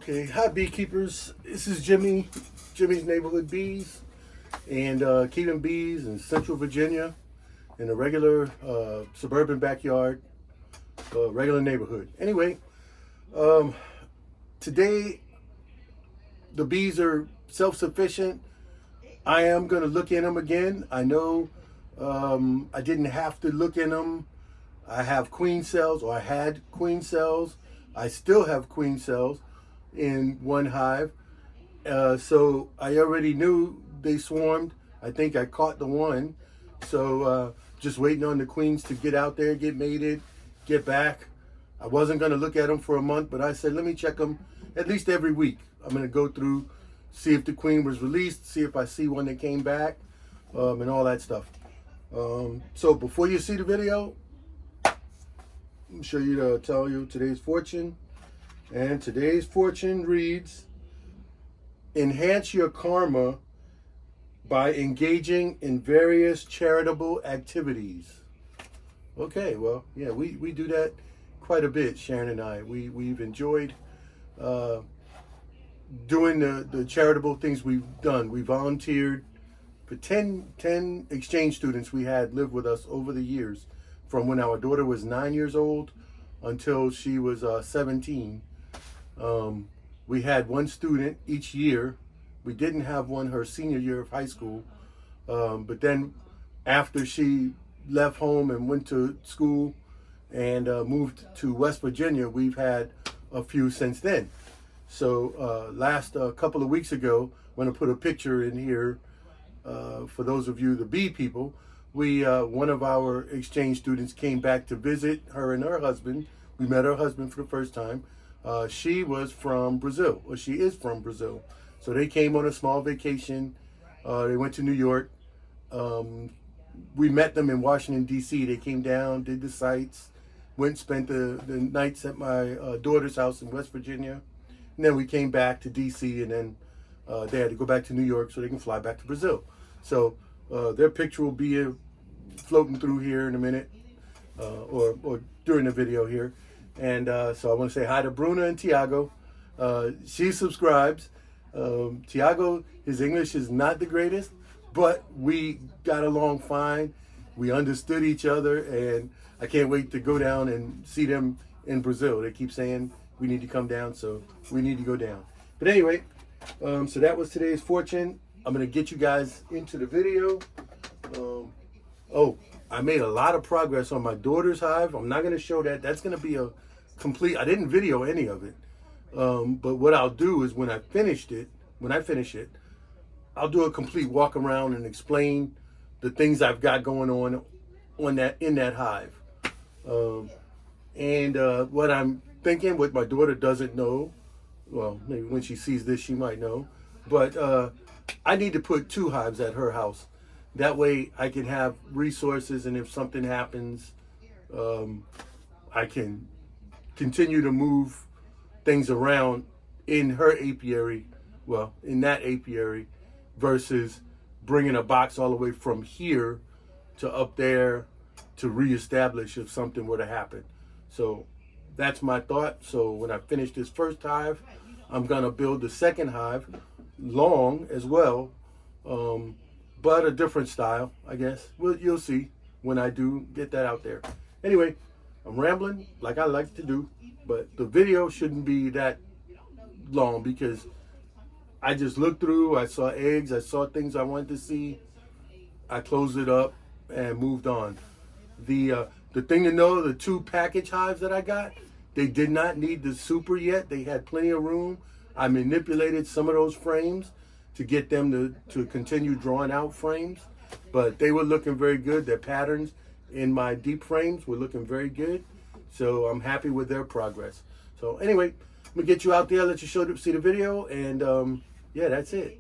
Okay, hi beekeepers. This is Jimmy's Neighborhood Bees, and keeping bees in Central Virginia in a regular suburban backyard, regular neighborhood. Anyway, today the bees are self-sufficient. I am going to look in them again. I know I didn't have to look in them. I have queen cells, or I had queen cells. I still have queen cells in one hive. So I already knew they swarmed. I think I caught the one. So just waiting on the queens to get out there, get mated, get back. I wasn't going to look at them for a month, but I said, let me check them at least every week. I'm going to go through, see if the queen was released, see if I see one that came back, and all that stuff. So before you see the video, I'm sure you tell you today's fortune. And today's fortune reads, enhance your karma by engaging in various charitable activities. Okay, well, yeah, we do that quite a bit, Sharon and I. We've enjoyed doing the charitable things we've done. We volunteered for 10 exchange students we had live with us over the years, from when our daughter was 9 years old until she was 17. We had one student each year. We didn't have one her senior year of high school. But then after she left home and went to school and moved to West Virginia, we've had a few since then. So last couple of weeks ago, I'm going to put a picture in here for those of you, the bee people. One of our exchange students came back to visit her and her husband. We met her husband for the first time. She was from Brazil, or she is from Brazil. So they came on a small vacation. They went to New York. We met them in Washington, D.C. They came down, did the sights, went, spent the nights at my daughter's house in West Virginia. And then we came back to D.C. and then they had to go back to New York so they can fly back to Brazil. So their picture will be floating through here in a minute, or during the video here. And so I want to say hi to Bruna and Tiago. She subscribes. Tiago, his English is not the greatest, but we got along fine. We understood each other, and I can't wait to go down and see them in Brazil. They keep saying we need to come down, so we need to go down. But anyway, so that was today's fortune. I'm going to get you guys into the video. Oh, I made a lot of progress on my daughter's hive. I'm not going to show that. That's going to be a complete, I didn't video any of it. But what I'll do is when I finish it, I'll do a complete walk around and explain the things I've got going on in that hive. What I'm thinking, what my daughter doesn't know, well, maybe when she sees this, she might know, but I need to put 2 hives at her house. That way I can have resources, and if something happens, I can continue to move things around in her apiary, well, in that apiary, versus bringing a box all the way from here to up there to reestablish if something were to happen. So that's my thought. So when I finish this first hive, I'm gonna build the second hive, long as well, but a different style, I guess. Well, you'll see when I do get that out there. Anyway, I'm rambling like I like to do, but the video shouldn't be that long because I just looked through, I saw eggs, I saw things I wanted to see. I closed it up and moved on. The thing to know, the 2 package hives that I got, they did not need the super yet. They had plenty of room. I manipulated some of those frames to get them to continue drawing out frames, but they were looking very good. Their patterns in my deep frames were looking very good. So I'm happy with their progress. So anyway, I'm gonna get you out there, let you see the video, and yeah, that's it.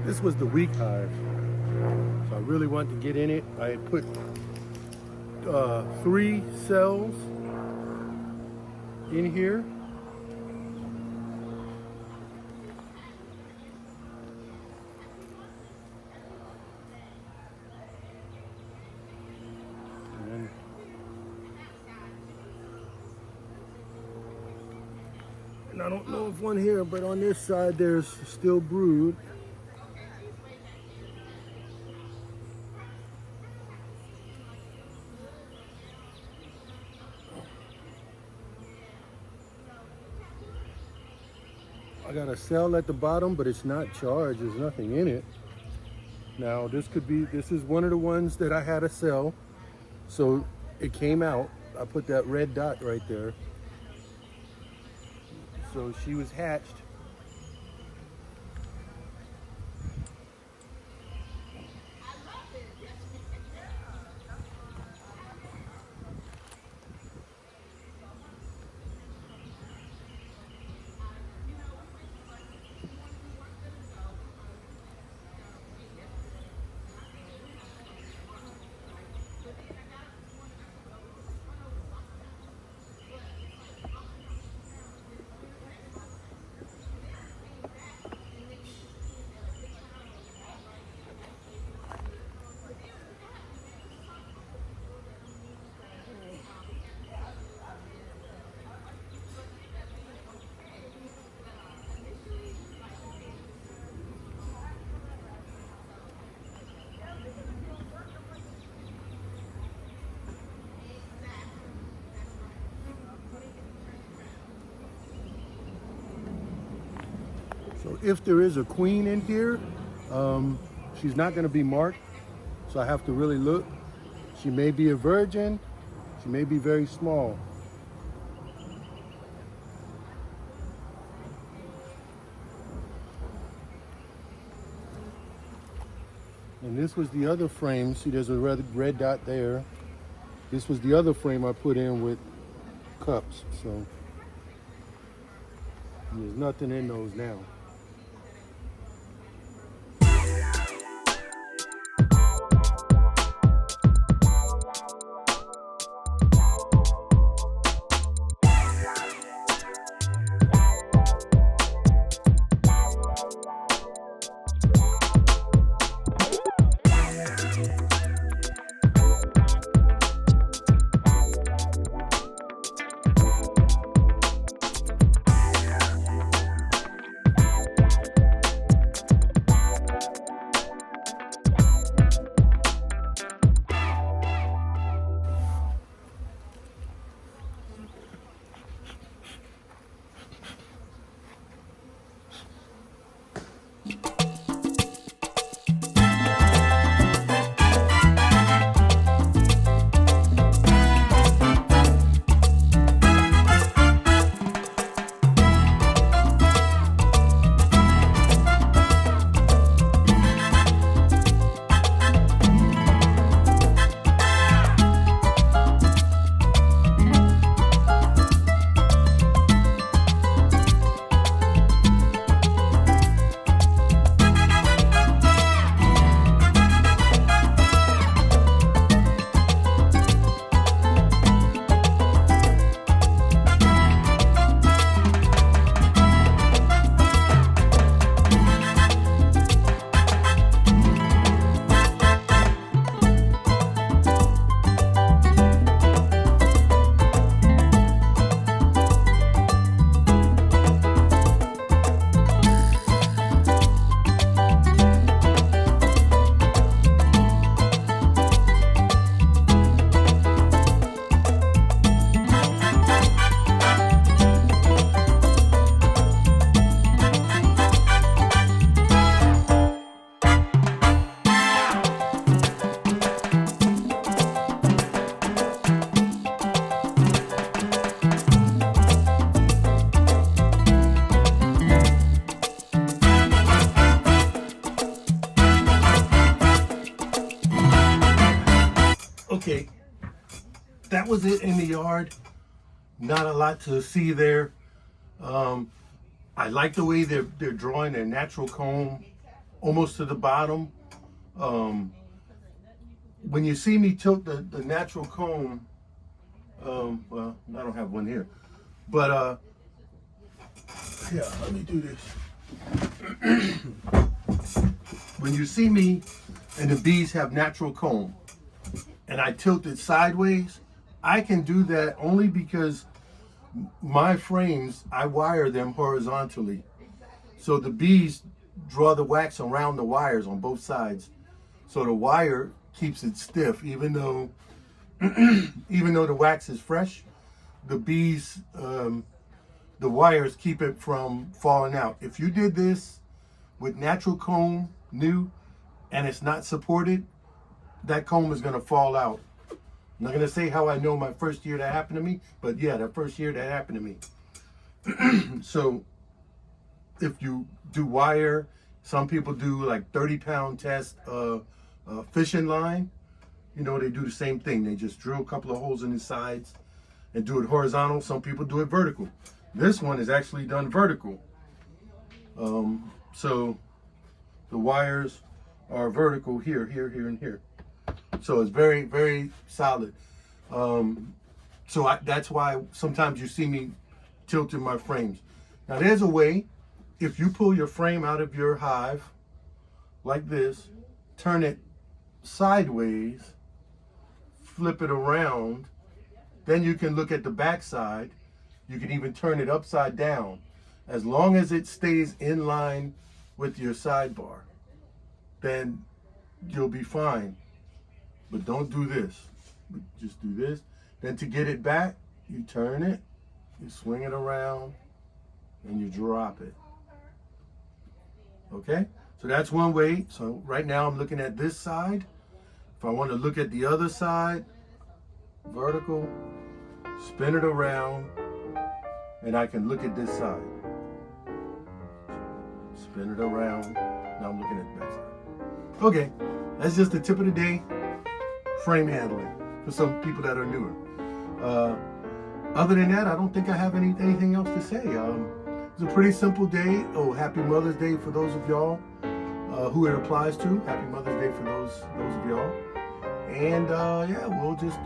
This was the weak hive, so I really wanted to get in it. I had put 3 cells in here. And I don't know if one here, but on this side there's still brood. I got a cell at the bottom, but it's not charged. There's nothing in it. Now this is one of the ones that I had a cell. So it came out. I put that red dot right there. So she was hatched. So if there is a queen in here, she's not going to be marked, so I have to really look. She may be a virgin, she may be very small. And this was the other frame. See, there's a red dot there. This was the other frame I put in with cups, so there's nothing in those now. Okay, that was it in the yard. Not a lot to see there. I like the way they're drawing their natural comb. almost to the bottom. When you see me tilt the natural comb, well, I don't have one here, but yeah, let me do this. When you see me and the bees have natural comb and I tilt it sideways, I can do that only because my frames, I wire them horizontally. So the bees draw the wax around the wires on both sides. So the wire keeps it stiff, even though the wax is fresh, the bees, the wires keep it from falling out. If you did this with natural comb, new, and it's not supported, that comb is gonna fall out. I'm not gonna say how I know my first year that happened to me, but yeah, that first year that happened to me. So if you do wire, some people do like 30-pound test fishing line. You know, they do the same thing. They just drill a couple of holes in the sides and do it horizontal. Some people do it vertical. This one is actually done vertical. So the wires are vertical here, here, here, and here. So it's very, very solid. That's why sometimes you see me tilting my frames. Now there's a way, if you pull your frame out of your hive like this, turn it sideways, flip it around, then you can look at the back side. You can even turn it upside down, as long as it stays in line with your sidebar, then you'll be fine. But don't do this. Just do this. Then to get it back, you turn it, you swing it around, and you drop it. Okay? So that's one way. So right now I'm looking at this side. If I want to look at the other side, vertical, spin it around, and I can look at this side. Spin it around. Now I'm looking at the back side. Okay, that's just the tip of the day. Frame handling for some people that are newer. Other than that, I don't think I have anything else to say. It's a pretty simple day. Oh, happy Mother's Day for those of y'all who it applies to. Happy Mother's Day for those of y'all. And yeah, we'll just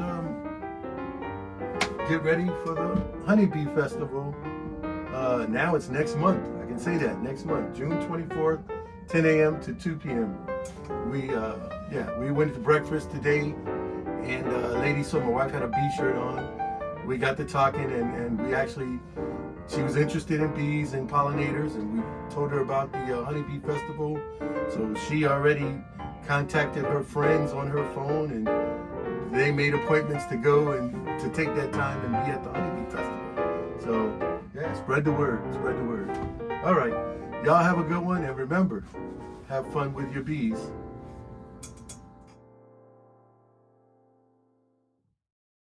get ready for the Honeybee Festival. Now it's next month. I can say that, next month, June 24th, 10 a.m. to 2 p.m. We went to breakfast today, and lady, so my wife had a bee shirt on. We got to talking, and we actually, she was interested in bees and pollinators, and we told her about the Honeybee Festival. So she already contacted her friends on her phone, and they made appointments to go and to take that time and be at the Honeybee Festival. So yeah, spread the word, spread the word. All right, y'all have a good one, and remember, have fun with your bees.